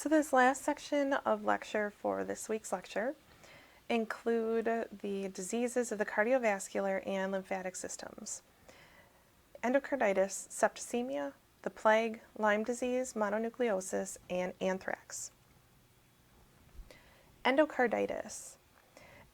So this last section of lecture for this week's lecture include the diseases of the cardiovascular and lymphatic systems. Endocarditis, septicemia, the plague, Lyme disease, mononucleosis, and anthrax. Endocarditis.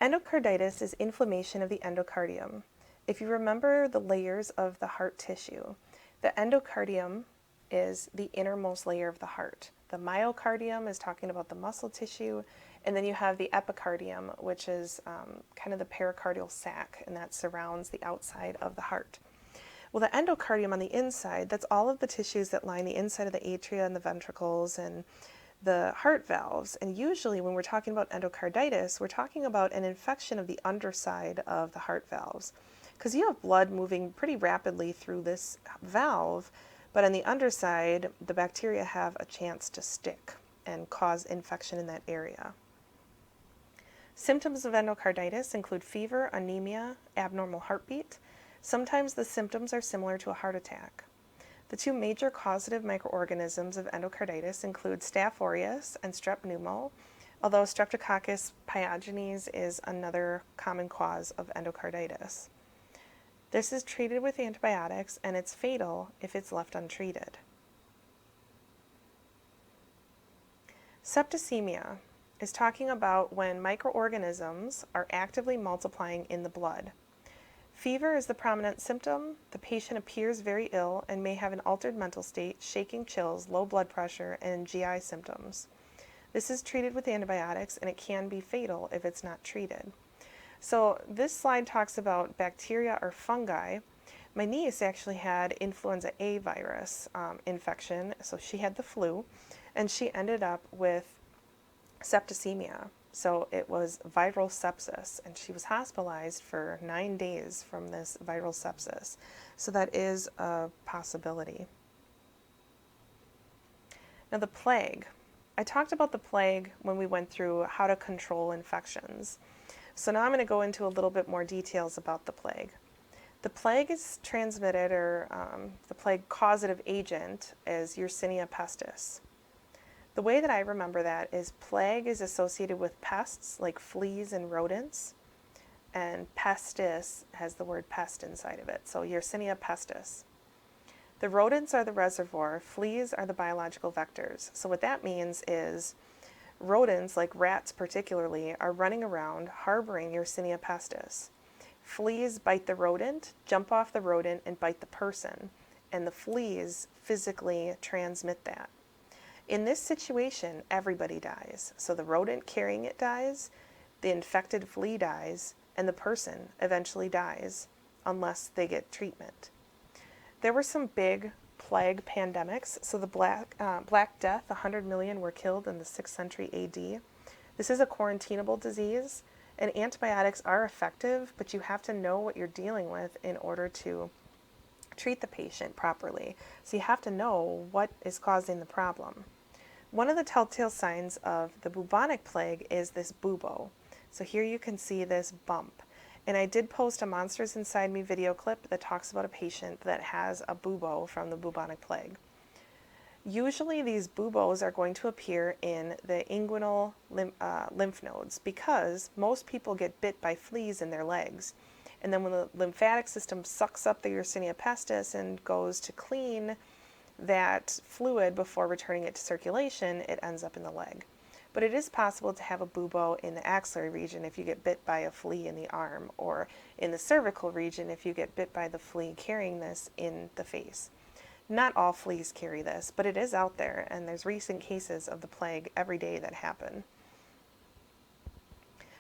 Endocarditis is inflammation of the endocardium. If you remember the layers of the heart tissue, the endocardium is the innermost layer of the heart. The myocardium is talking about the muscle tissue, and then you have the epicardium, which is kind of the pericardial sac, and that surrounds the outside of the heart. Well, the endocardium on the inside, that's all of the tissues that line the inside of the atria and the ventricles and the heart valves. And usually when we're talking about endocarditis, we're talking about an infection of the underside of the heart valves, because you have blood moving pretty rapidly through this valve, but on the underside, the bacteria have a chance to stick and cause infection in that area. Symptoms of endocarditis include fever, anemia, abnormal heartbeat. Sometimes the symptoms are similar to a heart attack. The two major causative microorganisms of endocarditis include Staph aureus and Strep pneumo, although Streptococcus pyogenes is another common cause of endocarditis. This is treated with antibiotics, and it's fatal if it's left untreated. Septicemia is talking about when microorganisms are actively multiplying in the blood. Fever is the prominent symptom. The patient appears very ill and may have an altered mental state, shaking, chills, low blood pressure, and GI symptoms. This is treated with antibiotics, and it can be fatal if it's not treated. So this slide talks about bacteria or fungi. My niece actually had influenza A virus infection, so she had the flu, and she ended up with septicemia. So it was viral sepsis, and she was hospitalized for 9 days from this viral sepsis. So that is a possibility. Now the plague. I talked about the plague when we went through how to control infections. So now I'm going to go into a little bit more details about the plague. The plague is transmitted, or the plague causative agent is Yersinia pestis. The way that I remember that is plague is associated with pests like fleas and rodents, and pestis has the word pest inside of it, so Yersinia pestis. The rodents are the reservoir, fleas are the biological vectors. So what that means is rodents, like rats particularly, are running around harboring Yersinia pestis. Fleas bite the rodent, jump off the rodent, and bite the person, and the fleas physically transmit that. In this situation, everybody dies. So the rodent carrying it dies, the infected flea dies, and the person eventually dies unless they get treatment. There were some big plague pandemics. So the Black Death, 100 million were killed in the 6th century AD. This is a quarantinable disease, and antibiotics are effective, but you have to know what you're dealing with in order to treat the patient properly. So you have to know what is causing the problem. One of the telltale signs of the bubonic plague is this bubo. So here you can see this bump. And I did post a Monsters Inside Me video clip that talks about a patient that has a bubo from the bubonic plague. Usually these buboes are going to appear in the inguinal lymph nodes, because most people get bit by fleas in their legs. And then when the lymphatic system sucks up the Yersinia pestis and goes to clean that fluid before returning it to circulation, it ends up in the leg. But it is possible to have a bubo in the axillary region if you get bit by a flea in the arm, or in the cervical region if you get bit by the flea carrying this in the face. Not all fleas carry this, but it is out there, and there's recent cases of the plague every day that happen.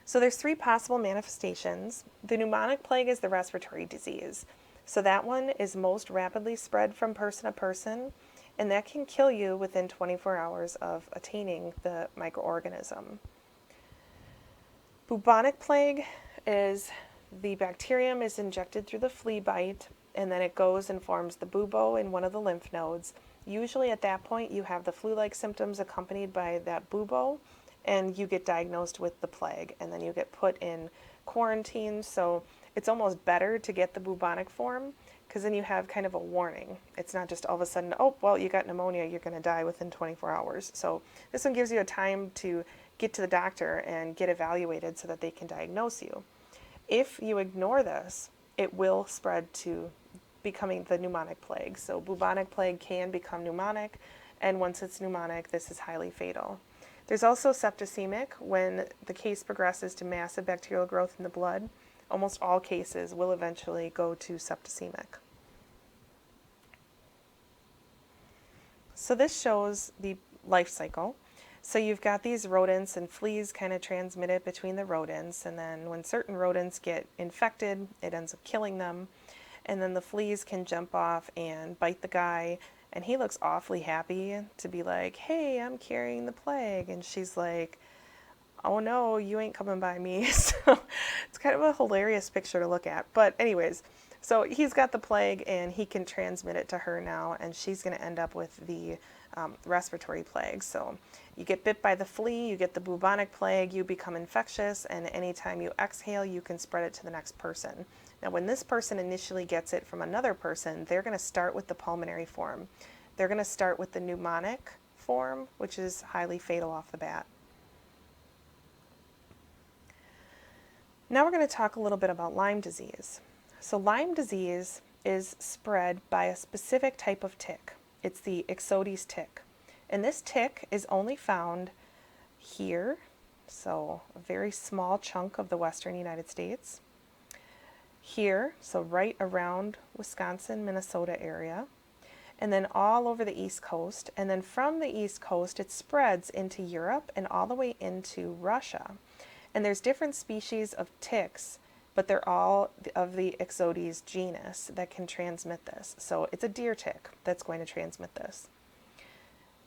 So there's 3 possible manifestations. The pneumonic plague is the respiratory disease. So that one is most rapidly spread from person to person, and that can kill you within 24 hours of attaining the microorganism. Bubonic plague is the bacterium is injected through the flea bite, and then it goes and forms the bubo in one of the lymph nodes. Usually at that point you have the flu-like symptoms accompanied by that bubo, and you get diagnosed with the plague, and then you get put in quarantine. So It's almost better to get the bubonic form because then you have kind of a warning. It's not just all of a sudden, oh, well, you got pneumonia, you're going to die within 24 hours. So this one gives you a time to get to the doctor and get evaluated so that they can diagnose you. If you ignore this, it will spread to becoming the pneumonic plague. So bubonic plague can become pneumonic, and once it's pneumonic, this is highly fatal. There's also septicemic. When the case progresses to massive bacterial growth in the blood, almost all cases will eventually go to septicemic. So this shows the life cycle. So you've got these rodents, and fleas kind of transmit it between the rodents, and then when certain rodents get infected, it ends up killing them, and then the fleas can jump off and bite the guy, and he looks awfully happy to be like, hey, I'm carrying the plague, and she's like, oh no, you ain't coming by me. So it's kind of a hilarious picture to look at. But anyways, so he's got the plague and he can transmit it to her now, and she's going to end up with the respiratory plague. So you get bit by the flea, you get the bubonic plague, you become infectious, and anytime you exhale, you can spread it to the next person. Now, when this person initially gets it from another person, they're going to start with the pulmonary form. They're going to start with the pneumonic form, which is highly fatal off the bat. Now we're going to talk a little bit about Lyme disease. So Lyme disease is spread by a specific type of tick. It's the Ixodes tick. And this tick is only found here, so a very small chunk of the western United States. Here, so right around Wisconsin, Minnesota area. And then all over the East Coast. And then from the East Coast, it spreads into Europe and all the way into Russia. And there's different species of ticks, but they're all of the Ixodes genus that can transmit this. So it's a deer tick that's going to transmit this.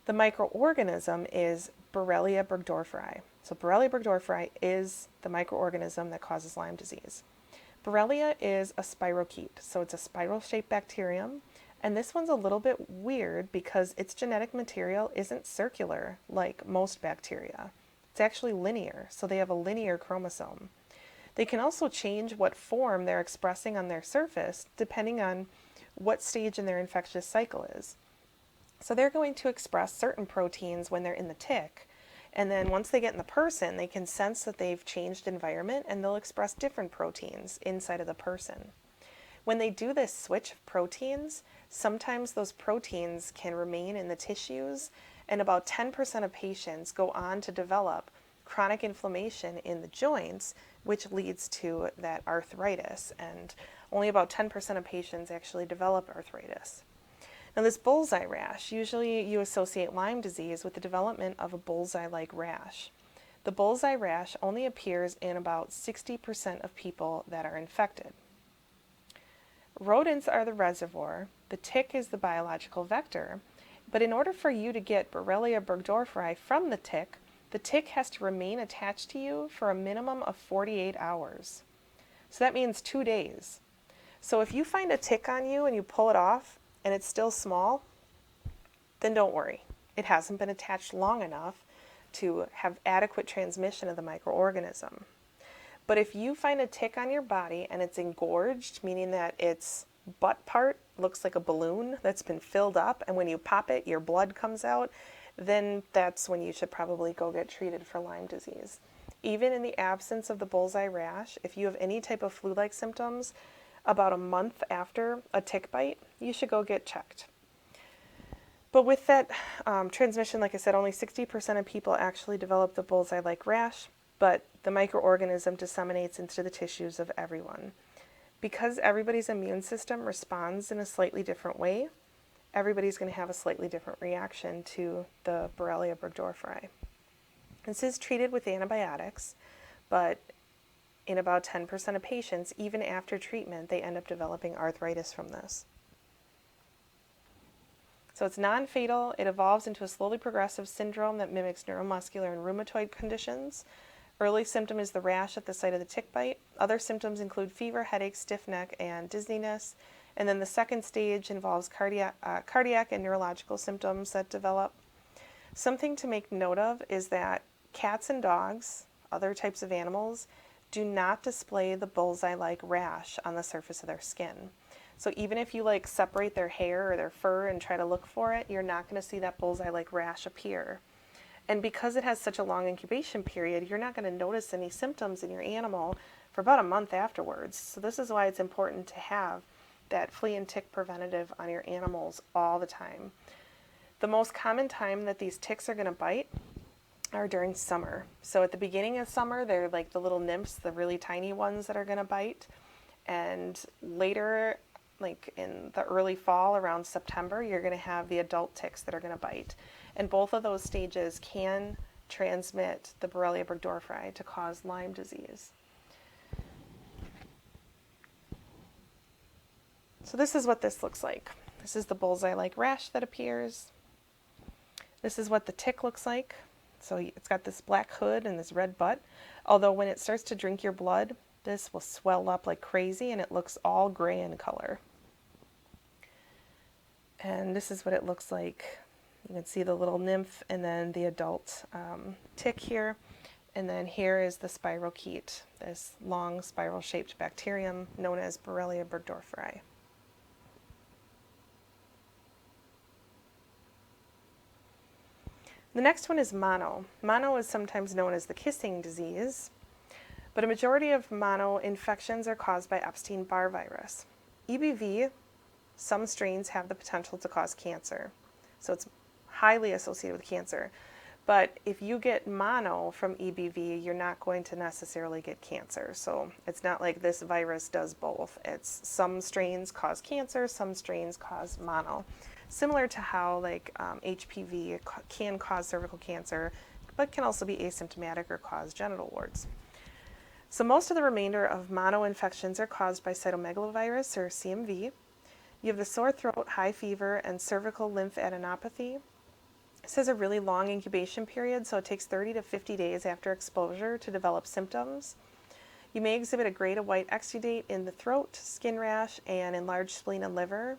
The microorganism is Borrelia burgdorferi. So Borrelia burgdorferi is the microorganism that causes Lyme disease. Borrelia is a spirochete, so it's a spiral-shaped bacterium. And this one's a little bit weird because its genetic material isn't circular like most bacteria. It's actually linear, so they have a linear chromosome. They can also change what form they're expressing on their surface depending on what stage in their infectious cycle is. So they're going to express certain proteins when they're in the tick, and then once they get in the person, they can sense that they've changed environment and they'll express different proteins inside of the person. When they do this switch of proteins, sometimes those proteins can remain in the tissues, and about 10% of patients go on to develop chronic inflammation in the joints, which leads to that arthritis, and only about 10% of patients actually develop arthritis. Now this bullseye rash, usually you associate Lyme disease with the development of a bullseye-like rash. The bullseye rash only appears in about 60% of people that are infected. Rodents are the reservoir, the tick is the biological vector, but in order for you to get Borrelia burgdorferi from the tick has to remain attached to you for a minimum of 48 hours. So that means 2 days. So if you find a tick on you and you pull it off and it's still small, then don't worry. It hasn't been attached long enough to have adequate transmission of the microorganism. But if you find a tick on your body and it's engorged, meaning that its butt part looks like a balloon that's been filled up, and when you pop it, your blood comes out, then that's when you should probably go get treated for Lyme disease. Even in the absence of the bullseye rash, if you have any type of flu-like symptoms, about a month after a tick bite, you should go get checked. But with that transmission, like I said, only 60% of people actually develop the bullseye-like rash, but the microorganism disseminates into the tissues of everyone. Because everybody's immune system responds in a slightly different way, everybody's going to have a slightly different reaction to the Borrelia burgdorferi. This is treated with antibiotics, but in about 10% of patients, even after treatment, they end up developing arthritis from this. So it's non-fatal. It evolves into a slowly progressive syndrome that mimics neuromuscular and rheumatoid conditions. Early symptom is the rash at the site of the tick bite. Other symptoms include fever, headache, stiff neck, and dizziness. And then the second stage involves cardiac and neurological symptoms that develop. Something to make note of is that cats and dogs, other types of animals, do not display the bullseye-like rash on the surface of their skin. So even if you like separate their hair or their fur and try to look for it, you're not going to see that bullseye-like rash appear. And because it has such a long incubation period, you're not going to notice any symptoms in your animal for about a month afterwards. So this is why it's important to have that flea and tick preventative on your animals all the time. The most common time that these ticks are going to bite are during summer. So at the beginning of summer, they're like the little nymphs, the really tiny ones that are going to bite. And later, like in the early fall, around September, you're going to have the adult ticks that are going to bite. And both of those stages can transmit the Borrelia burgdorferi to cause Lyme disease. So this is what this looks like. This is the bullseye-like rash that appears. This is what the tick looks like. So it's got this black hood and this red butt. Although when it starts to drink your blood, this will swell up like crazy and it looks all gray in color. And this is what it looks like. You can see the little nymph and then the adult tick here. And then here is the spirochete, this long spiral-shaped bacterium known as Borrelia burgdorferi. The next one is mono. Mono is sometimes known as the kissing disease, but a majority of mono infections are caused by Epstein-Barr virus. EBV, some strains have the potential to cause cancer, so it's highly associated with cancer. But if you get mono from EBV, you're not going to necessarily get cancer. So it's not like this virus does both. It's some strains cause cancer, some strains cause mono. Similar to how like HPV can cause cervical cancer, but can also be asymptomatic or cause genital warts. So most of the remainder of mono infections are caused by cytomegalovirus or CMV. You have the sore throat, high fever, and cervical lymphadenopathy. This has a really long incubation period, so it takes 30 to 50 days after exposure to develop symptoms. You may exhibit a gray to white exudate in the throat, skin rash, and enlarged spleen and liver.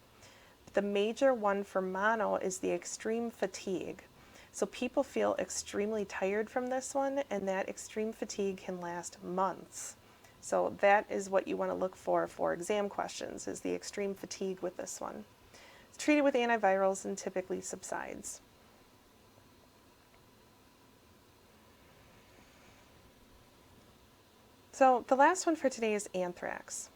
The major one for mono is the extreme fatigue. So people feel extremely tired from this one, and that extreme fatigue can last months. So that is what you want to look for exam questions, is the extreme fatigue with this one. It's treated with antivirals and typically subsides. So the last one for today is anthrax.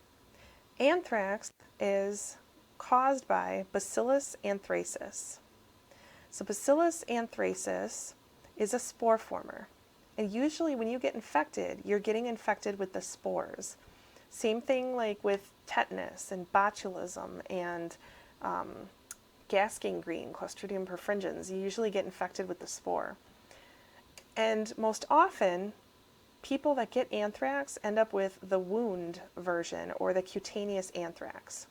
Anthrax is caused by Bacillus anthracis. So Bacillus anthracis is a spore former. And usually when you get infected, you're getting infected with the spores. Same thing like with tetanus and botulism and gas gangrene, Clostridium perfringens. You usually get infected with the spore. And most often, people that get anthrax end up with the wound version or the cutaneous anthrax.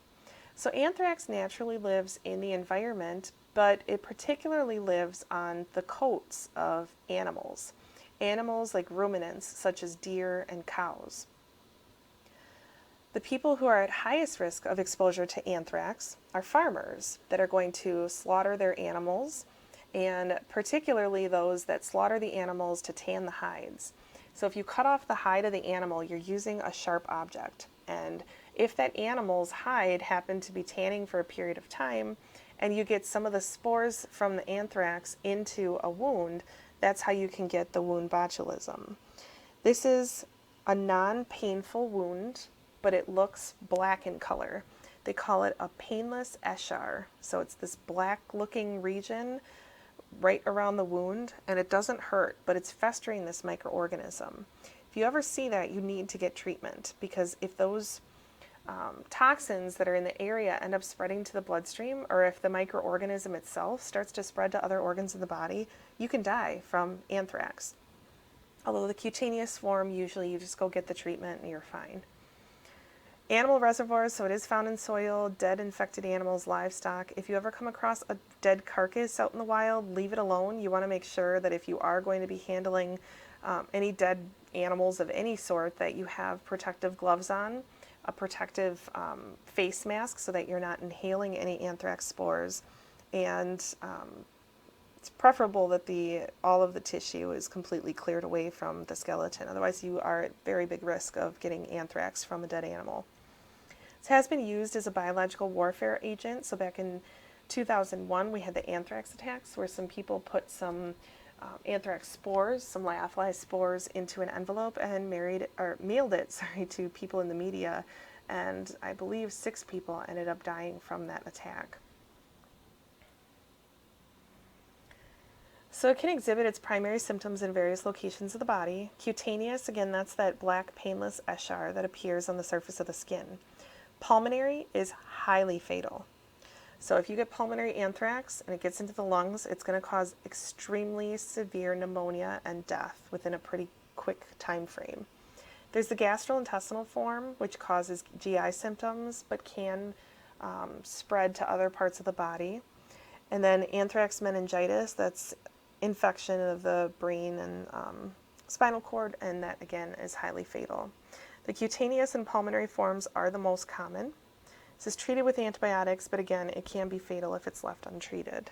So anthrax naturally lives in the environment, but it particularly lives on the coats of animals. Animals like ruminants, such as deer and cows. The people who are at highest risk of exposure to anthrax are farmers that are going to slaughter their animals, and particularly those that slaughter the animals to tan the hides. So if you cut off the hide of the animal, you're using a sharp object. And if that animal's hide happened to be tanning for a period of time, and you get some of the spores from the anthrax into a wound, that's how you can get the wound botulism. This is a non-painful wound, but it looks black in color. They call it a painless eschar. So it's this black looking region right around the wound, and it doesn't hurt, but it's festering this microorganism. If you ever see that, you need to get treatment, because if those toxins that are in the area end up spreading to the bloodstream, or if the microorganism itself starts to spread to other organs in the body, you can die from anthrax. Although the cutaneous form, usually you just go get the treatment and you're fine. Animal reservoirs, so it is found in soil, dead infected animals, livestock. If you ever come across a dead carcass out in the wild, leave it alone. You want to make sure that if you are going to be handling any dead animals of any sort, that you have protective gloves on, a protective face mask so that you're not inhaling any anthrax spores, and It's preferable that all of the tissue is completely cleared away from the skeleton. Otherwise, you are at very big risk of getting anthrax from a dead animal. It has been used as a biological warfare agent. So back in 2001, we had the anthrax attacks where some people put some anthrax spores, some lyophilized spores, into an envelope and mailed it to people in the media. And I believe 6 people ended up dying from that attack. So it can exhibit its primary symptoms in various locations of the body. Cutaneous, again, that's that black painless eschar that appears on the surface of the skin. Pulmonary is highly fatal. So if you get pulmonary anthrax and it gets into the lungs, it's going to cause extremely severe pneumonia and death within a pretty quick time frame. There's the gastrointestinal form, which causes GI symptoms but can spread to other parts of the body. And then anthrax meningitis, that's infection of the brain and spinal cord, and that again is highly fatal. The cutaneous and pulmonary forms are the most common. This is treated with antibiotics, but again, it can be fatal if it's left untreated.